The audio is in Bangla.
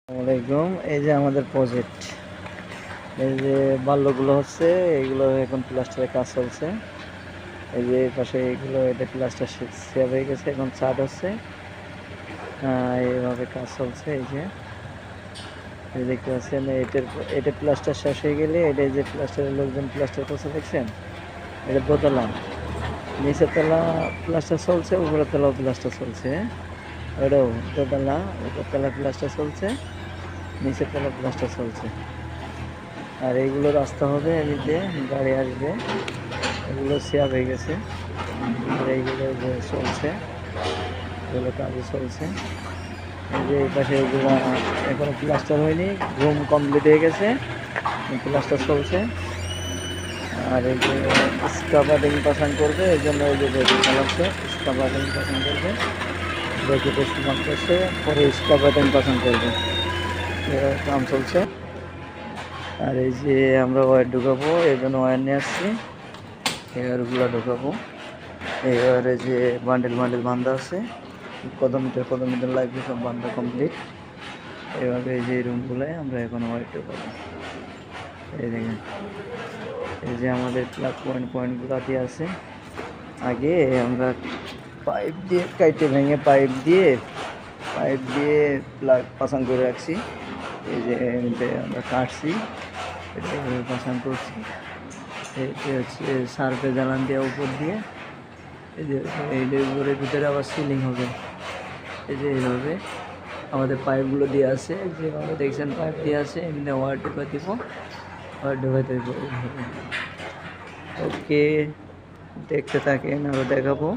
আসসালামাইকুম। এই যে আমাদের প্রজেক্ট, এই যে বাল্যগুলো হচ্ছে, এইগুলো এখন প্লাস্টারের কাজ চলছে। এই যে এই পাশে এইগুলো, এটা প্লাস্টার সেভ হয়ে গেছে, এখন ছাদ হচ্ছে। এইভাবে কাজ চলছে। এই যে দেখতে পাচ্ছেন, এটা প্লাস্টার শেষ হয়ে গেলে, এটা যে প্লাস্টারের লোকজন প্লাস্টার করছে দেখছেন, এটা দোতলা। নিচের তলা প্লাস্টার চলছে, উপরের তলাও প্লাস্টার চলছে। ওটাও দোতলা, উপর তলা প্লাস্টার চলছে, নিচের তলা প্লাস্টার চলছে। আর এইগুলো রাস্তা হবে, এমনিতে গাড়ি আসবে। এগুলো শেয়ার হয়ে গেছে। আর এইগুলো যে চলছে, এগুলো কাজে চলছে। এই যে এই পাশে এগুলো এখনো প্লাস্টার হয়নি, রুম কমপ্লিট হয়ে গেছে, প্লাস্টার চলছে। আর এই যে স্কাবারিং পাসান করবে, এই জন্য এই যে বেঁকে চালাচ্ছে, স্কাবারিং পাসান করবে, বেঁকেটে সমান করছে, পরে স্কাবারিং পাসান করবে, এভাবে কাম চলছে। আর এই যে আমরা ওয়্যার ঢুকাবো, এই জন্য ওয়্যার নিয়ে আসছি, এই ওয়্যারগুলো ঢুকাবো। এই ওয়্যারে যে বান্ডেল বান্ধা আছে, কত মিটার লাগবে, সব বান্ধা কমপ্লিট। এইভাবে এই যে রুমগুলোয় আমরা এখন ওয়্যার ঢুকাবো। এই দেখেন, এই যে আমাদের প্লাগ পয়েন্টগুলো দিয়ে আছে। আগে আমরা পাইপ দিয়ে কাইটে ভেঙে পাইপ দিয়ে প্লাগ পাসান করে রাখছি। এই যে আমরা কাটছি, এটা পাসান করছি। এটি হচ্ছে সার্ফে জ্বালান দেওয়া উপর দিয়ে, এই যে এইটার উপরে ভিতরে আবার সিলিং হবে। এই যে এইভাবে আমাদের পাইপগুলো দিয়ে আছে, যেভাবে দেখছেন পাইপ দিয়ে আছে, এমনি ওয়ার ঢোকা দিব, ওয়ার ঢোকাতে দিব। ওকে, দেখতে থাকেন, আরও দেখাবো।